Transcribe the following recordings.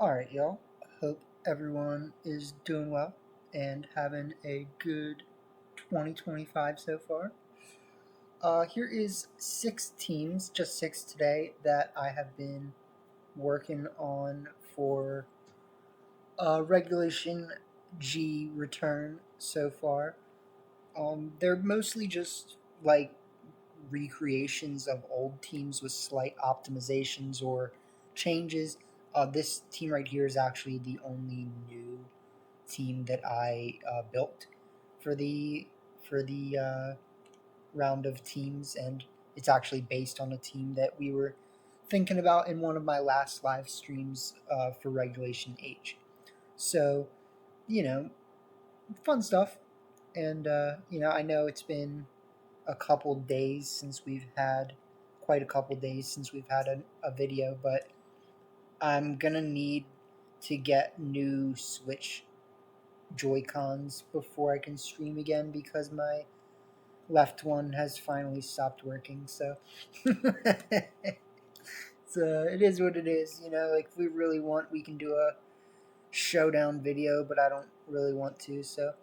Alright, y'all. Hope everyone is doing well and having a good 2025 so far. Here is six teams, just six today, that I have been working on for Regulation G return so far. They're mostly just like recreations of old teams with slight optimizations or changes. This team right here is actually the only new team that I built for the round of teams, and it's actually based on a team that we were thinking about in one of my last live streams for Regulation H. So, you know, fun stuff, and I know it's been a couple days since we've had quite a couple days since we've had a video, but I'm gonna need to get new Switch Joy-Cons before I can stream again because my left one has finally stopped working. So, so it is what it is. Like if we really want, we can do a showdown video, but I don't really want to. So,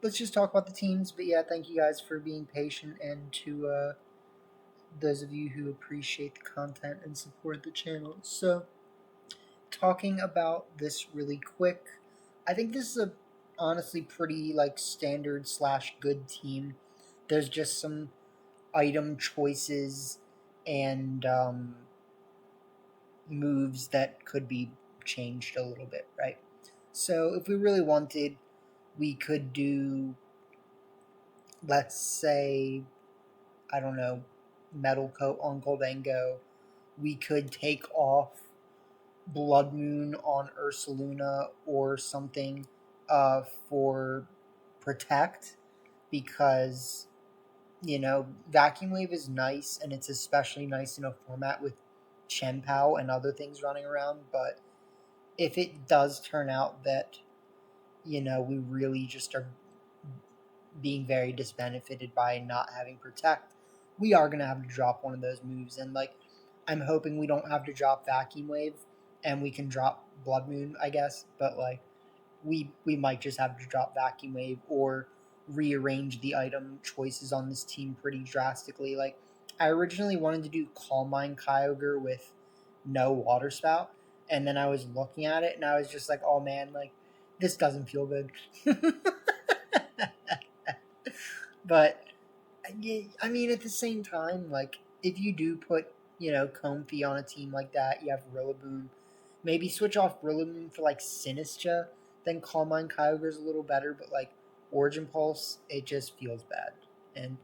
let's just talk about the teams. But yeah, thank you guys for being patient, and to those of you who appreciate the content and support the channel. So, talking about this really quick, I think this is a honestly pretty like standard slash good team. There's just some item choices and moves that could be changed a little bit, right? So if we really wanted, we could do, let's say, I don't know, Metal Coat on Goldango. We could take off Blood Moon on Ursaluna or something for Protect, because Vacuum Wave is nice, and it's especially nice in a format with Chien-Pao and other things running around. But if it does turn out that we really just are being very disbenefited by not having Protect, we are gonna have to drop one of those moves. And like, I'm hoping we don't have to drop Vacuum Wave, and we can drop Blood Moon, I guess. But like, we might just have to drop Vacuum Wave or rearrange the item choices on this team pretty drastically. Like, I originally wanted to do Calm Mind Kyogre with no Water Spout, and then I was looking at it and I was just like, oh man, like this doesn't feel good. But I mean, at the same time, like if you do put Comfy on a team like that, you have Rillaboom. Maybe switch off Rillaboom for like Sinistcha, then Calm Mind Kyogre is a little better, but like Origin Pulse, it just feels bad. And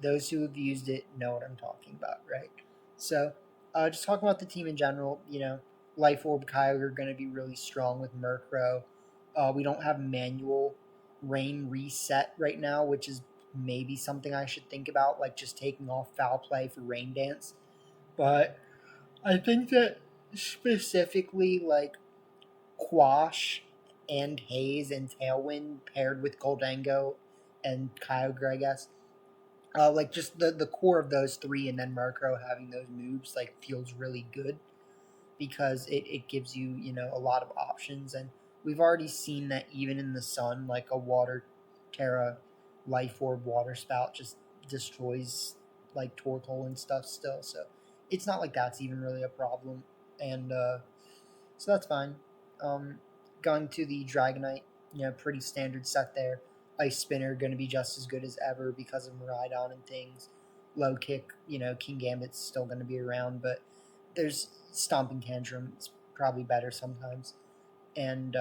those who have used it know what I'm talking about, right? So, just talking about the team in general, Life Orb Kyogre going to be really strong with Murkrow. We don't have manual Rain Reset right now, which is maybe something I should think about, like just taking off Foul Play for Rain Dance. But I think that specifically, like Quash and Haze and Tailwind paired with Goldango and Kyogre, I guess. Like just the core of those three, and then Murkrow having those moves like feels really good because it gives you a lot of options. And we've already seen that even in the sun, like a Water Terra Life Orb Water Spout just destroys like Torkoal and stuff still. So it's not like that's even really a problem. And so that's fine. Going to the Dragonite, pretty standard set there. Ice Spinner going to be just as good as ever because of Miraidon and things. Low Kick, King Gambit's still going to be around, but there's Stomping Tantrum. It's probably better sometimes. And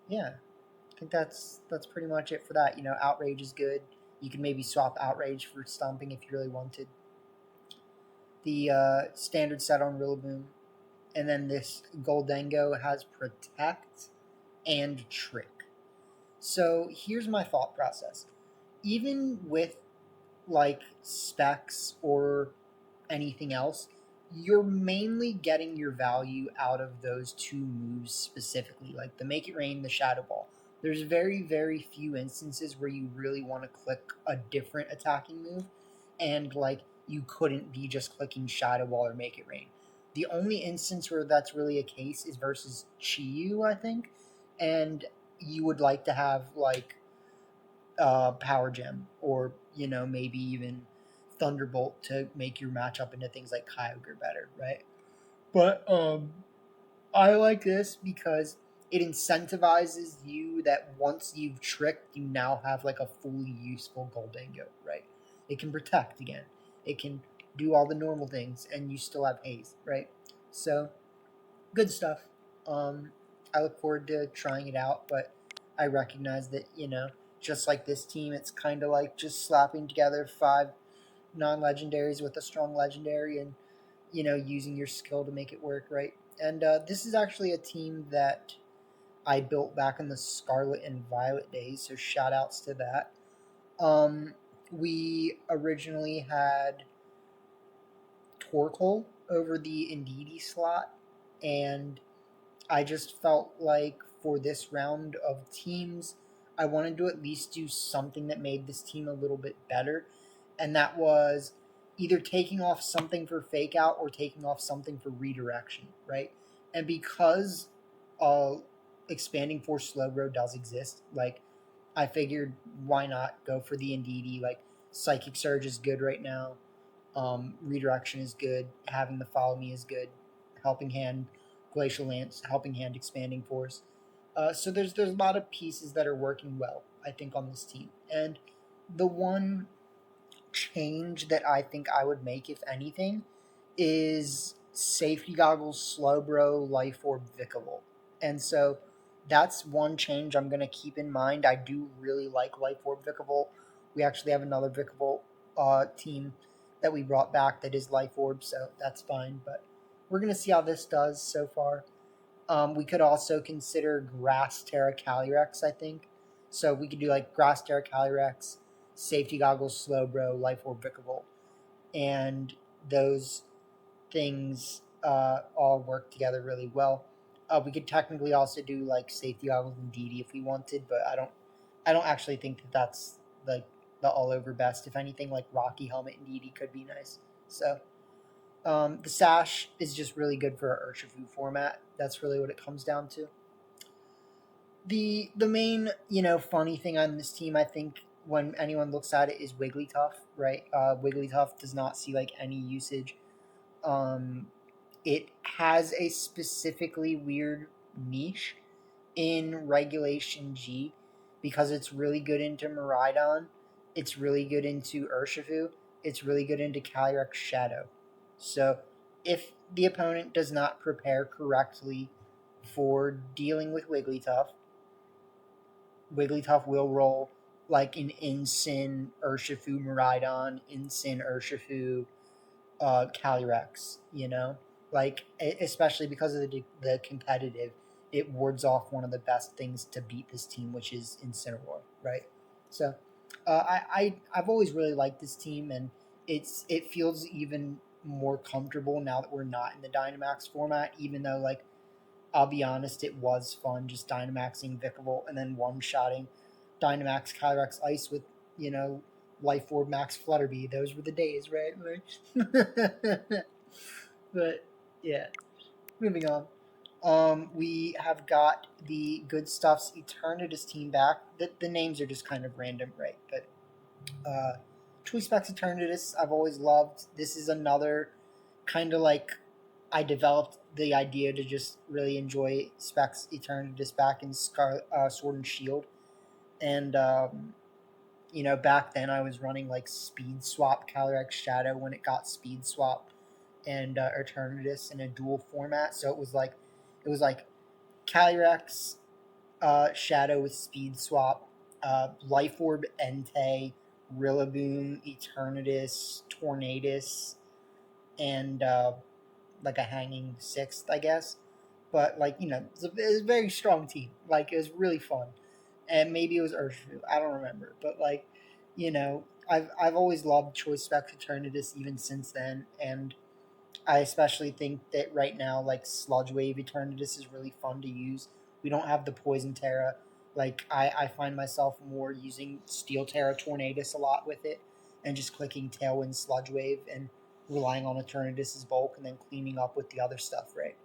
yeah, I think that's pretty much it for that. Outrage is good. You can maybe swap Outrage for Stomping if you really wanted. The standard set on Rillaboom. And then this Goldango has Protect and Trick. So here's my thought process. Even with like specs or anything else, you're mainly getting your value out of those two moves specifically, like the Make It Rain, the Shadow Ball. There's very, very few instances where you really want to click a different attacking move, and like you couldn't be just clicking Shadow Ball or Make It Rain. The only instance where that's really a case is versus Chi-Yu, I think, and you would like to have like Power Gem or maybe even Thunderbolt to make your matchup into things like Kyogre better, right? But I like this because it incentivizes you that once you've tricked, you now have like a fully useful Goldango, right? It can protect again. It can do all the normal things, and you still have haze, right? So, good stuff. I look forward to trying it out, but I recognize that, just like this team, it's kind of like just slapping together 5 non-legendaries with a strong legendary and, using your skill to make it work, right? And this is actually a team that I built back in the Scarlet and Violet days, so shout outs to that. We originally had Torkoal over the Indeedee slot, and I just felt like for this round of teams, I wanted to at least do something that made this team a little bit better, and that was either taking off something for fake out or taking off something for redirection, right? And because expanding force Slowbro does exist, like I figured why not go for the Indeedee? Like Psychic Surge is good right now. Redirection is good. Having the Follow Me is good. Helping Hand, Glacial Lance, Helping Hand, Expanding Force. So there's a lot of pieces that are working well, I think, on this team. And the one change that I think I would make, if anything, is Safety Goggles, Slowbro, Life Orb, Vikavolt. And so that's one change I'm going to keep in mind. I do really like Life Orb, Vikavolt. We actually have another Vikavolt team that we brought back that is Life Orb, so that's fine. But we're going to see how this does so far. We could also consider Grass Terra Calyrex, I think. So we could do like Grass Terra Calyrex, Safety Goggles, Slowbro, Life Orb, Vikavolt. And those things all work together really well. We could technically also do like Safety Goggles and DD if we wanted, but I don't actually think that that's like the all over best. If anything, like Rocky Helmet and DD could be nice. So the Sash is just really good for our Urshifu format. That's really what it comes down to. The main funny thing on this team, I think, when anyone looks at it, is Wigglytuff. Right, Wigglytuff does not see like any usage. It has a specifically weird niche in Regulation G because it's really good into Miraidon, it's really good into Urshifu, it's really good into Calyrex Shadow. So if the opponent does not prepare correctly for dealing with Wigglytuff, Wigglytuff will roll like an Incin Urshifu Miraidon, Incin Urshifu Calyrex, like especially because of the competitive, it wards off one of the best things to beat this team, which is Incineroar, right? So I've always really liked this team, and it feels even more comfortable now that we're not in the Dynamax format, even though, like, I'll be honest, it was fun just Dynamaxing Vikavolt and then one-shotting Dynamax Calyrex Ice with, Life Orb Max Flutterby. Those were the days, right? But, yeah. Moving on. We have got the Good Stuff's Eternatus team back. The names are just kind of random, right? But Choice Specs Eternatus, I've always loved. This is another kind of like I developed the idea to just really enjoy Specs Eternatus back in Sword and Shield. And, back then I was running like Speed Swap Calyrex Shadow when it got Speed Swap and Eternatus in a dual format. So it was like Calyrex Shadow with Speed Swap, Life Orb Entei, Rillaboom, Eternatus, Tornadus, and like a hanging sixth, I guess. But like it was a very strong team. Like it was really fun, and maybe it was Urshifu. I don't remember, but like I've always loved Choice Spec Eternatus even since then, and I especially think that right now like Sludge Wave Eternatus is really fun to use. We don't have the Poison Terra. Like I find myself more using Steel Terra Tornadus a lot with it, and just clicking Tailwind Sludge Wave and relying on Eternatus' bulk and then cleaning up with the other stuff, right?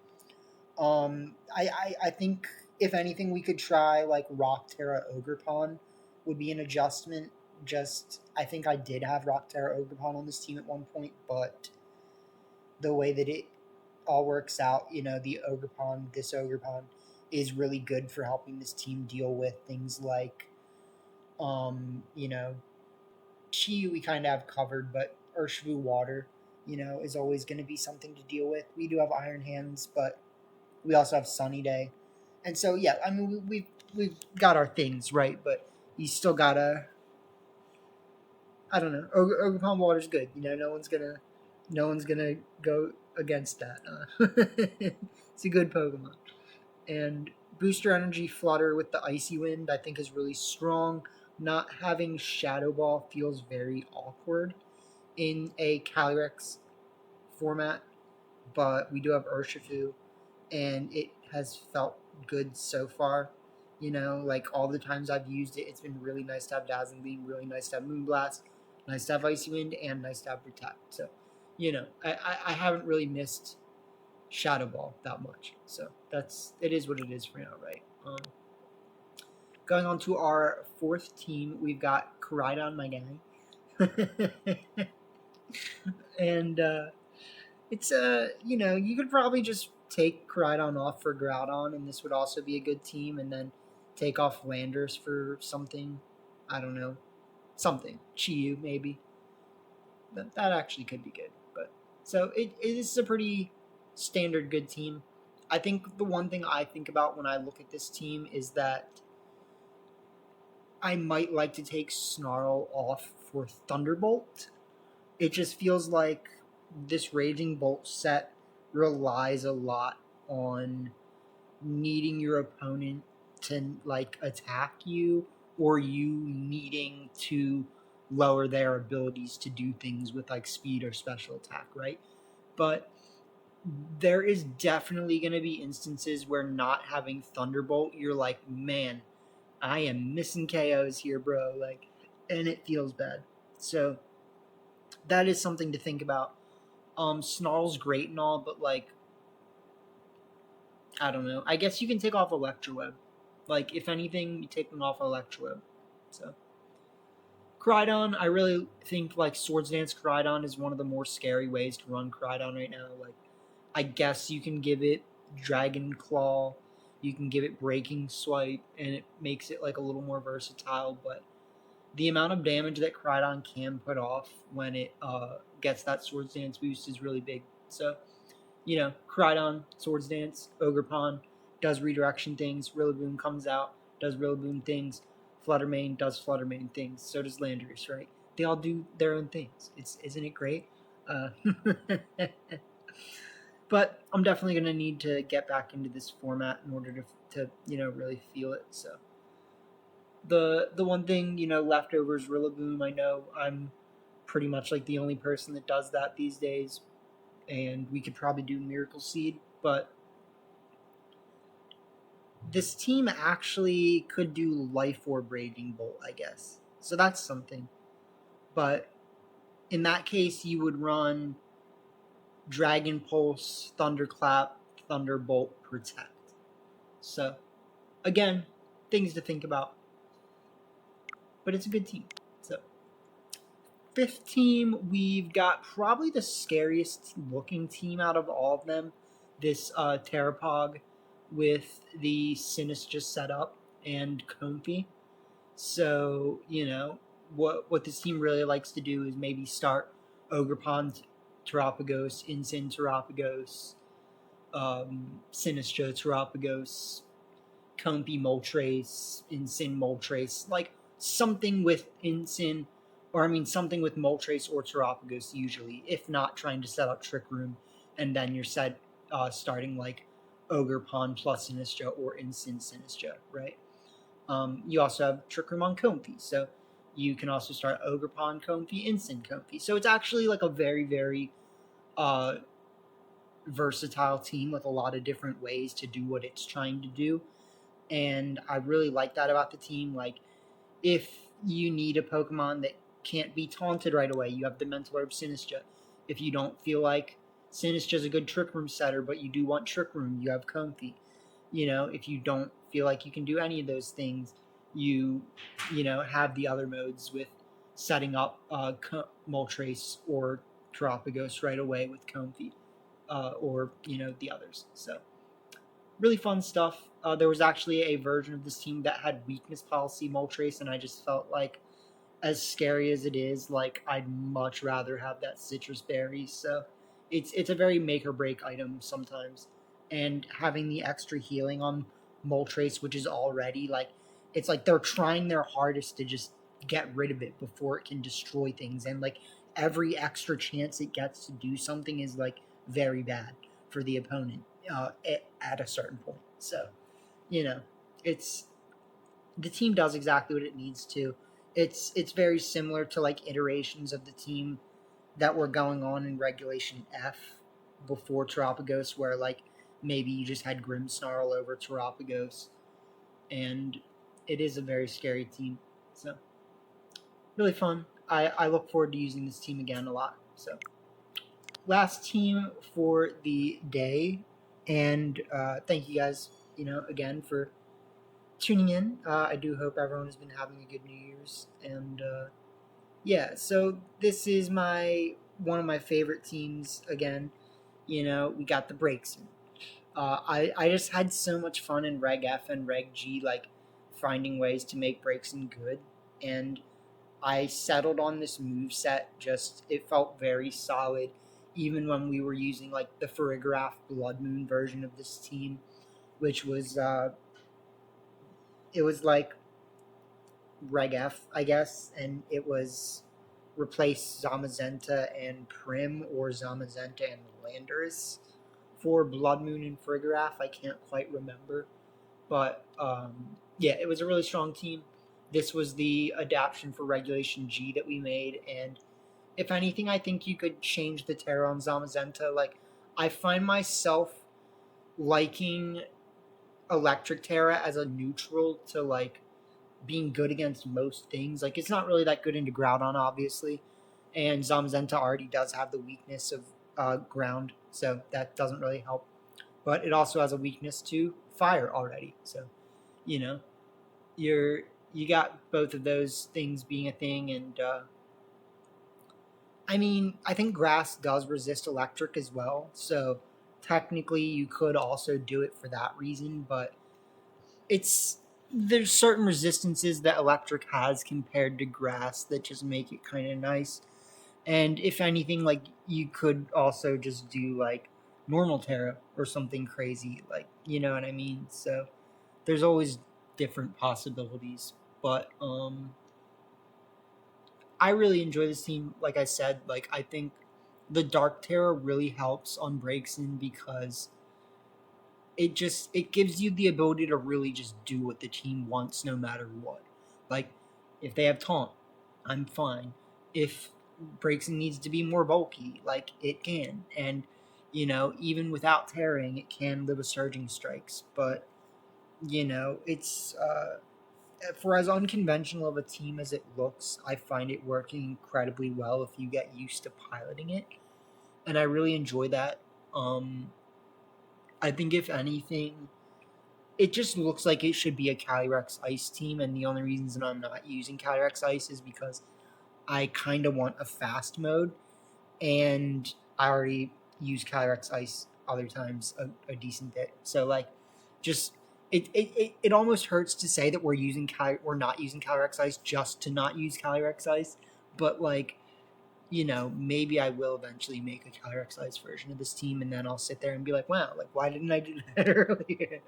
I think if anything, we could try like Rock Terra Ogerpon would be an adjustment. Just I think I did have Rock Terra Ogerpon on this team at one point, but the way that it all works out, the Ogerpon, this Ogerpon, is really good for helping this team deal with things like, Chi we kind of have covered, but Urshifu Water, is always going to be something to deal with. We do have Iron Hands, but we also have Sunny Day, and so yeah, I mean we've got our things right, but you still gotta. I don't know. Ogerpon Water's good. No one's gonna go against that. It's a good Pokemon. And Booster Energy Flutter with the Icy Wind, I think, is really strong. Not having Shadow Ball feels very awkward in a Calyrex format, but we do have Urshifu, and it has felt good so far. Like all the times I've used it, it's been really nice to have Dazzling Gleam, really nice to have Moonblast, nice to have Icy Wind, and nice to have Protect. So, I haven't really missed Shadow Ball that much. So it is what it is for now, right? Going on to our fourth team, we've got Koraidon, my guy. And it's you could probably just take Koraidon off for Groudon, and this would also be a good team, and then take off Landers for something. I don't know. Something. Chi-Yu, maybe. That actually could be good. But so it is a pretty standard good team. I think the one thing I think about when I look at this team is that I might like to take Snarl off for Thunderbolt. It just feels like this Raging Bolt set relies a lot on needing your opponent to like attack you, or you needing to lower their abilities to do things with like speed or special attack, right? But there is definitely going to be instances where not having Thunderbolt, you're like, man, I am missing KOs here, bro. Like, and it feels bad. So that is something to think about. Snarl's great and all, but like, I don't know. I guess you can take off Electroweb. Like, if anything, you take them off Electroweb. So, Koraidon, I really think like Swords Dance Koraidon is one of the more scary ways to run Koraidon right now. Like, I guess you can give it Dragon Claw, you can give it Breaking Swipe, and it makes it like a little more versatile. But the amount of damage that Koraidon can put off when it gets that Swords Dance boost is really big. So, Koraidon, Swords Dance, Ogerpon does redirection things. Rillaboom comes out, does Rillaboom things. Fluttermane does Fluttermane things. So does Landorus, right? They all do their own things. Isn't it great? But I'm definitely going to need to get back into this format in order to really feel it. So the one thing left over is Rillaboom. I know I'm pretty much like the only person that does that these days, and we could probably do Miracle Seed, but this team actually could do Life Orb Raging Bolt, I guess. So that's something. But in that case, you would run Dragon Pulse, Thunderclap, Thunderbolt, Protect. So, again, things to think about. But it's a good team. So, fifth team, we've got probably the scariest looking team out of all of them. This Terapog with the Sinistra setup and Comfy. So, what this team really likes to do is maybe start Ogerpon, Terapagos, Incin Terapagos, Sinistra Terapagos, Comfy Moltres, Incin Moltres, like something with Incin, something with Moltres or Terapagos usually, if not trying to set up Trick Room, and then you're starting like Ogerpon plus Sinistra or Incin Sinistra, right? You also have Trick Room on Comfy, so you can also start Ogerpon Comfy, Incin Comfy. So it's actually like a very, very versatile team with a lot of different ways to do what it's trying to do. And I really like that about the team. Like, if you need a Pokemon that can't be taunted right away, you have the Mental Herb Sinistra. If you don't feel like Sin is just a good Trick Room setter, but you do want Trick Room, you have Comfy. If you don't feel like you can do any of those things, you have the other modes with setting up Moltres or Terapagos right away with Comfy, or the others. So really fun stuff. There was actually a version of this team that had weakness policy Moltres, and I just felt like, as scary as it is, like I'd much rather have that citrus berry. So it's a very make or break item sometimes, and having the extra healing on Moltres, which is already like, it's like they're trying their hardest to just get rid of it before it can destroy things, and like every extra chance it gets to do something is like very bad for the opponent at a certain point. So it's the team does exactly what it needs to. It's very similar to like iterations of the team that were going on in Regulation F before Terapagos, where like maybe you just had Grimmsnarl over Terapagos, and it is a very scary team. So really fun. I look forward to using this team again a lot. So last team for the day, and thank you guys, again for tuning in. I do hope everyone has been having a good New Year's, and yeah. So this is one of my favorite teams again. We got the breaks. I just had so much fun in Reg F and Reg G, like finding ways to make Breakson good, and I settled on this move set. Just it felt very solid, even when we were using like the Farigiraf Blood Moon version of this team, which was it was like Reg F, I guess, and it was replace Zamazenta and Prim, or Zamazenta and Landorus for Blood Moon and Farigiraf. I can't quite remember, but yeah, it was a really strong team. This was the adaptation for Regulation G that we made, and if anything, I think you could change the Terra on Zamazenta. Like, I find myself liking Electric Terra as a neutral to like being good against most things. Like, it's not really that good into Groudon, obviously, and Zamazenta already does have the weakness of ground, so that doesn't really help. But it also has a weakness to fire already, so you know you got both of those things being a thing, and I mean, I think grass does resist electric as well, so technically you could also do it for that reason, but there's certain resistances that electric has compared to grass that just make it kind of nice. And if anything, like, you could also just do like normal Terra or something crazy, like, you know what I mean? So there's always different possibilities, but I really enjoy this team. Like I said, like, I think the Dark Terra really helps on Breakson because it gives you the ability to really just do what the team wants no matter what. Like, if they have taunt, I'm fine. If Breakson needs to be more bulky, like, it can. And, even without tearing, it can live a surging strikes. But, it's for as unconventional of a team as it looks, I find it working incredibly well if you get used to piloting it. And I really enjoy that. I think if anything, it just looks like it should be a Calyrex Ice team, and the only reasons that I'm not using Calyrex Ice is because I kind of want a fast mode, and I already use Calyrex Ice other times a decent bit. So like, just it almost hurts to say that we're not using Calyrex Ice just to not use Calyrex Ice, but like, maybe I will eventually make a Calyrex Ice version of this team, and then I'll sit there and be like, wow, like, why didn't I do that earlier?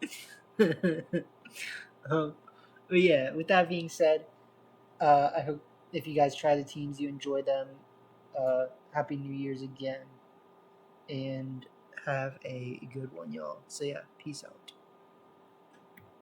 um, but yeah, with that being said, I hope if you guys try the teams, you enjoy them. Happy New Year's again, and have a good one, y'all. So yeah, peace out.